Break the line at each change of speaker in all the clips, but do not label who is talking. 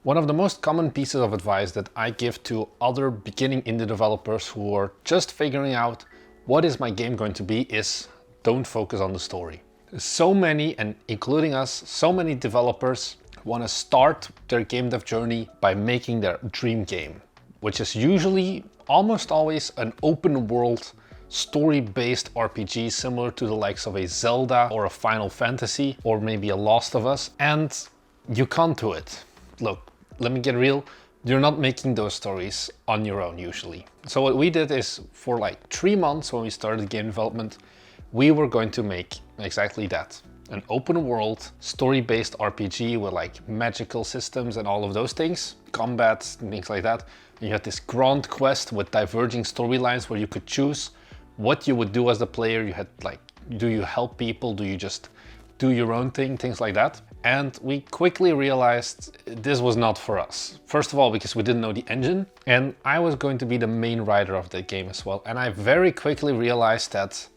One of the most common pieces of advice that I give to other beginning indie developers who are just figuring out what is my game going to be is don't focus on the story. So many, and including us, so many developers want to start their game dev journey by making their dream game, which is usually almost always an open world story-based RPG similar to the likes of a Zelda or a Final Fantasy or maybe a Last of Us, and you can't do it. Look, let me get real, you're not making those stories on your own usually. So what we did is for like 3 months when we started game development, we were going to make exactly that. An open world story-based RPG with like magical systems and all of those things, combat and things like that. And you had this grand quest with diverging storylines where you could choose what you would do as the player. You had like, do you help people? Do you just do your own thing? Things like that. And we quickly realized this was not for us. First of all, because we didn't know the engine, and I was going to be the main writer of the game as well. And I very quickly realized that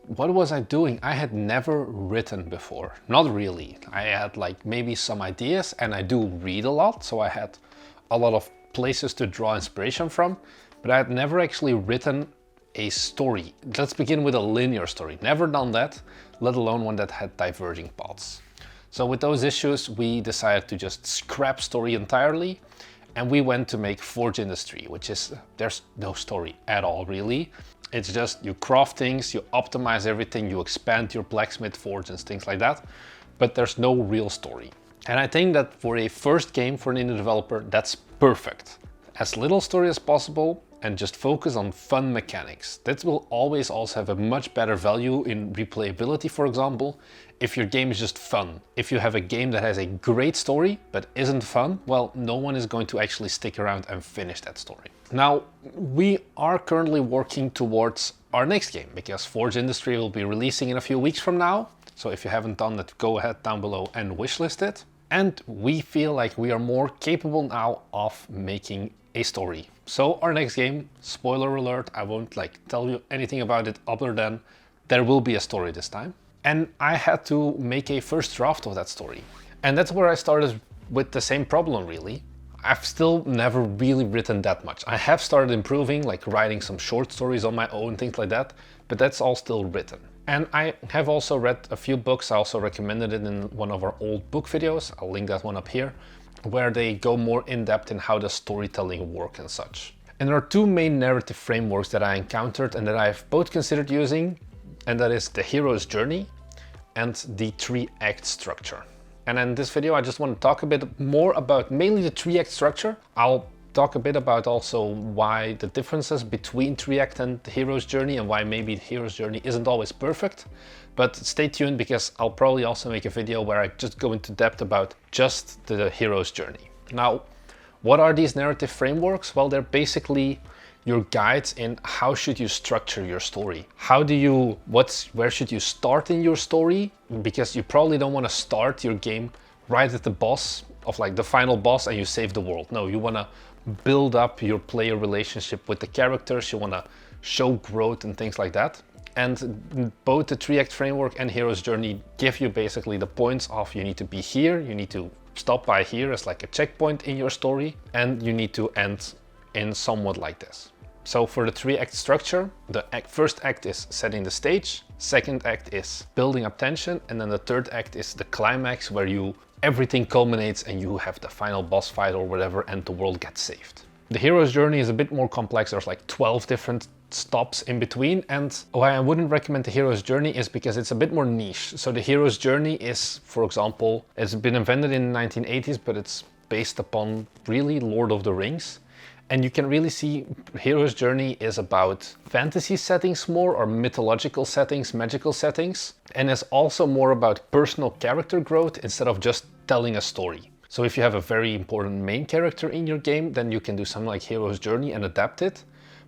what was I doing? I had never written before. Not really. I had like maybe some ideas, and I do read a lot, so I had a lot of places to draw inspiration from, but I had never actually written a story. Let's begin with a linear story. Never done that, let alone one that had diverging paths. So with those issues, we decided to just scrap story entirely, and we went to make Forge Industry, which is, there's no story at all really. It's just you craft things, you optimize everything, you expand your blacksmith forge and things like that, but there's no real story. And I think that for a first game for an indie developer, that's perfect. As little story as possible, and just focus on fun mechanics. That will always also have a much better value in replayability, for example, if your game is just fun. If you have a game that has a great story but isn't fun, well, no one is going to actually stick around and finish that story. Now, we are currently working towards our next game because Forge Industry will be releasing in a few weeks from now. So if you haven't done that, go ahead down below and wishlist it. And we feel like we are more capable now of making a story. So our next game, spoiler alert, I won't like tell you anything about it other than there will be a story this time. And I had to make a first draft of that story. And that's where I started with the same problem really. I've still never really written that much. I have started improving, like writing some short stories on my own, things like that, but that's all still written. And I have also read a few books. I also recommended it in one of our old book videos. I'll link that one up here, where they go more in depth in how does storytelling work and such. And there are two main narrative frameworks that I encountered and that I've both considered using, and that is the hero's journey and the 3-act structure. And in this video, I just want to talk a bit more about mainly the 3-act structure. I'll talk a bit about also why the differences between 3-act and the hero's journey and why maybe the hero's journey isn't always perfect. But stay tuned because I'll probably also make a video where I just go into depth about just the hero's journey. Now, what are these narrative frameworks? Well, they're basically your guides in how should you structure your story. Where should you start in your story? Because you probably don't want to start your game right at the boss of like the final boss and you save the world. No, you want to build up your player relationship with the characters. You want to show growth and things like that. And both the 3-act framework and hero's journey give you basically the points of you need to be here, you need to stop by here as like a checkpoint in your story, and you need to end in somewhat like this. So for the 3-act structure, the first act is setting the stage, second act is building up tension, and then the third act is the climax where everything culminates and you have the final boss fight or whatever and the world gets saved. The hero's journey is a bit more complex. There's like 12 different stops in between, and why I wouldn't recommend the hero's journey is because it's a bit more niche. So the hero's journey is, for example, it's been invented in the 1980s, but it's based upon really Lord of the Rings. And you can really see hero's journey is about fantasy settings more, or mythological settings, magical settings, and is also more about personal character growth instead of just telling a story. So if you have a very important main character in your game, then you can do something like hero's journey and adapt it.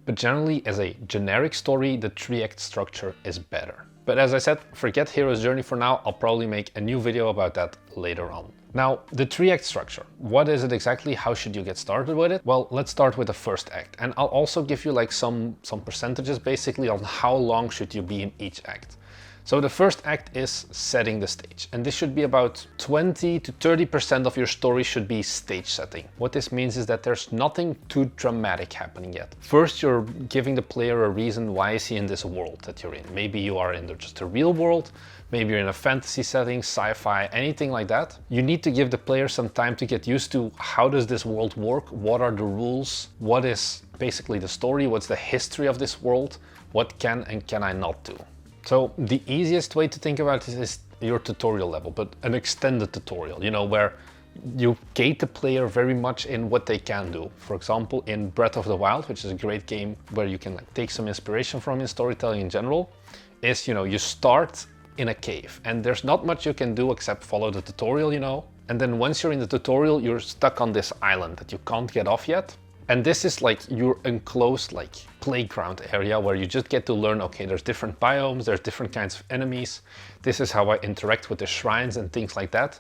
But generally, as a generic story, the 3-act structure is better. But as I said, forget hero's journey for now. I'll probably make a new video about that later on. Now, the 3-act structure. What is it exactly? How should you get started with it? Well, let's start with the first act. And I'll also give you like some percentages basically on how long should you be in each act. So the first act is setting the stage, and this should be about 20 to 30% of your story should be stage setting. What this means is that there's nothing too dramatic happening yet. First, you're giving the player a reason why is he in this world that you're in. Maybe you are in just a real world, maybe you're in a fantasy setting, sci-fi, anything like that. You need to give the player some time to get used to how does this world work, what are the rules, what is basically the story, what's the history of this world, what can and can I not do. So the easiest way to think about this is your tutorial level, but an extended tutorial, you know, where you gate the player very much in what they can do. For example, in Breath of the Wild, which is a great game where you can take some inspiration from in storytelling in general, is, you know, you start in a cave and there's not much you can do except follow the tutorial, you know. And then once you're in the tutorial, you're stuck on this island that you can't get off yet. And this is like your enclosed like playground area where you just get to learn, okay, there's different biomes, there's different kinds of enemies. This is how I interact with the shrines and things like that.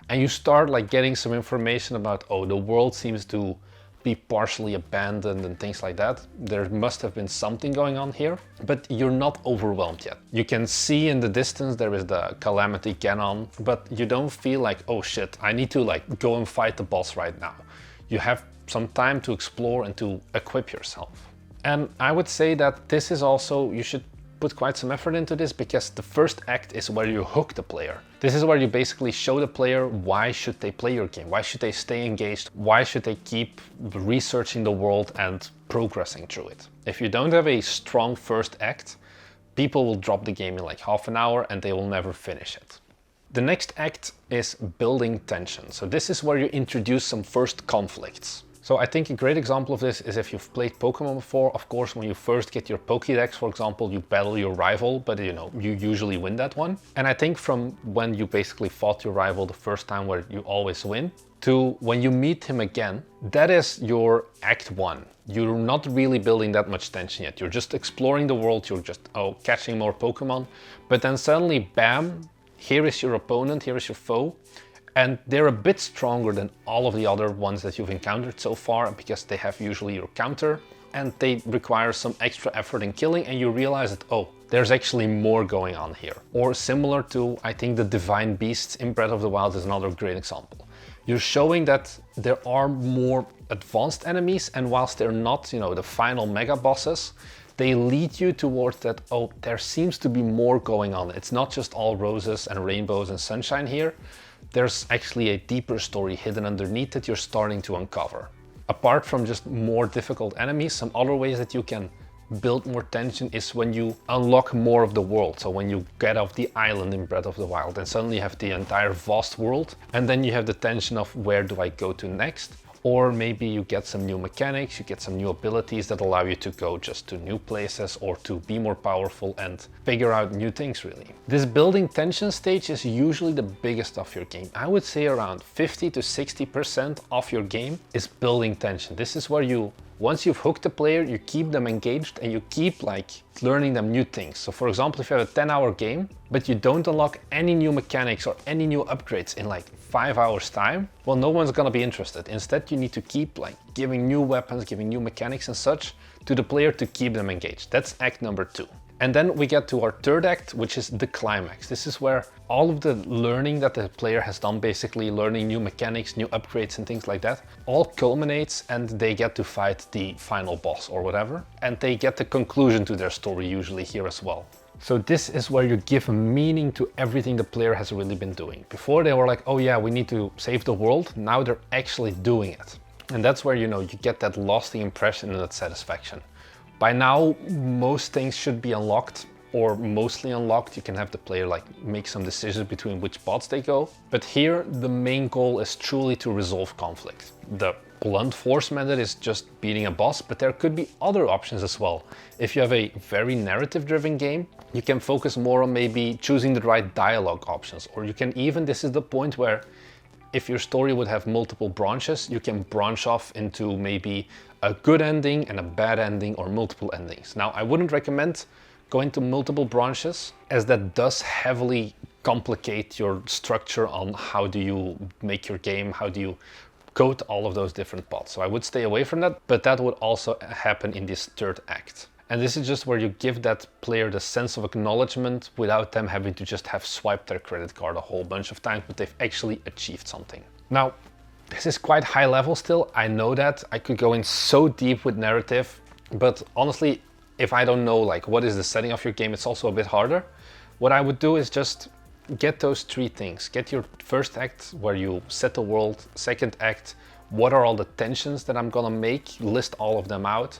And you start like getting some information about, oh, the world seems to be partially abandoned and things like that. There must have been something going on here, but you're not overwhelmed yet. You can see in the distance there is the Calamity Ganon, but you don't feel like, oh shit, I need to like go and fight the boss right now. You have some time to explore and to equip yourself. And I would say that this is also, you should put quite some effort into this because the first act is where you hook the player. This is where you basically show the player why should they play your game, why should they stay engaged, why should they keep researching the world and progressing through it. If you don't have a strong first act, people will drop the game in like half an hour and they will never finish it. The next act is building tension. So this is where you introduce some first conflicts. So I think a great example of this is if you've played Pokemon before. Of course, when you first get your Pokédex, for example, you battle your rival, but you know, you usually win that one. And I think from when you basically fought your rival the first time where you always win, to when you meet him again, that is your act one. You're not really building that much tension yet. You're just exploring the world, you're just, catching more Pokemon. But then suddenly, bam, here is your opponent, here is your foe. And they're a bit stronger than all of the other ones that you've encountered so far because they have usually your counter and they require some extra effort in killing, and you realize that, oh, there's actually more going on here. Or similar to, I think the Divine Beasts in Breath of the Wild is another great example. You're showing that there are more advanced enemies, and whilst they're not, you know, the final mega bosses, they lead you towards that, oh, there seems to be more going on. It's not just all roses and rainbows and sunshine here. There's actually a deeper story hidden underneath that you're starting to uncover. Apart from just more difficult enemies, some other ways that you can build more tension is when you unlock more of the world. So when you get off the island in Breath of the Wild and suddenly you have the entire vast world, and then you have the tension of where do I go to next? Or maybe you get some new mechanics, you get some new abilities that allow you to go just to new places or to be more powerful and figure out new things really. This building tension stage is usually the biggest of your game. I would say around 50 to 60% of your game is building tension. This is where you, once you've hooked the player, you keep them engaged and you keep like learning them new things. So for example, if you have a 10-hour game, but you don't unlock any new mechanics or any new upgrades in like 5 hours time, well, no one's gonna be interested. Instead, you need to keep like giving new weapons, giving new mechanics and such to the player to keep them engaged. That's act number 2. And then we get to our third act, which is the climax. This is where all of the learning that the player has done, basically learning new mechanics, new upgrades and things like that, all culminates and they get to fight the final boss or whatever. And they get the conclusion to their story usually here as well. So this is where you give meaning to everything the player has really been doing. Before they were like, oh yeah, we need to save the world. Now they're actually doing it. And that's where, you know, you get that lasting impression and that satisfaction. By now, most things should be unlocked or mostly unlocked. You can have the player like make some decisions between which paths they go. But here, the main goal is truly to resolve conflict. The blunt force method is just beating a boss, but there could be other options as well. If you have a very narrative-driven game, you can focus more on maybe choosing the right dialogue options. Or you can even, this is the point where if your story would have multiple branches, you can branch off into maybe a good ending and a bad ending or multiple endings. Now, I wouldn't recommend going to multiple branches as that does heavily complicate your structure on how do you make your game, how do you code all of those different paths. So I would stay away from that, but that would also happen in this third act. And this is just where you give that player the sense of acknowledgement without them having to just have swiped their credit card a whole bunch of times, but they've actually achieved something. Now, this is quite high level still, I know that. I could go in so deep with narrative, but honestly, if I don't know like what is the setting of your game, it's also a bit harder. What I would do is just get those three things. Get your first act where you set the world, second act, what are all the tensions that I'm gonna make, list all of them out,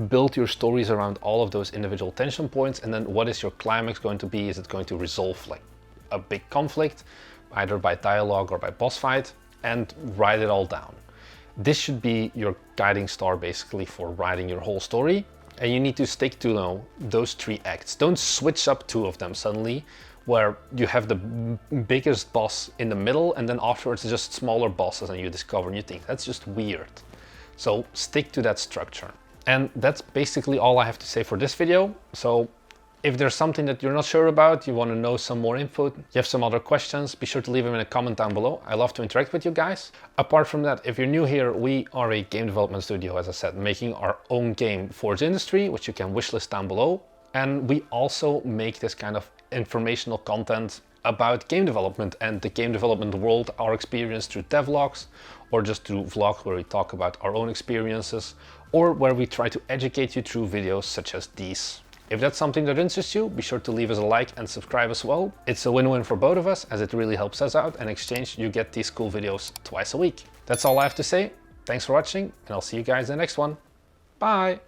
build your stories around all of those individual tension points, and then what is your climax going to be? Is it going to resolve like a big conflict, either by dialogue or by boss fight, and write it all down. This should be your guiding star basically for writing your whole story, and you need to stick to those three acts. Don't switch up two of them suddenly, where you have the biggest boss in the middle and then afterwards just smaller bosses and you discover new things. That's just weird. So stick to that structure. And that's basically all I have to say for this video. So if there's something that you're not sure about, you want to know some more info, you have some other questions, be sure to leave them in a comment down below. I love to interact with you guys. Apart from that, if you're new here, we are a game development studio, as I said, making our own game for the industry, which you can wishlist down below. And we also make this kind of informational content about game development and the game development world, our experience through devlogs, or just through vlogs where we talk about our own experiences, or where we try to educate you through videos such as these. If that's something that interests you, be sure to leave us a like and subscribe as well. It's a win-win for both of us, as it really helps us out. In exchange, you get these cool videos twice a week. That's all I have to say. Thanks for watching, and I'll see you guys in the next one. Bye!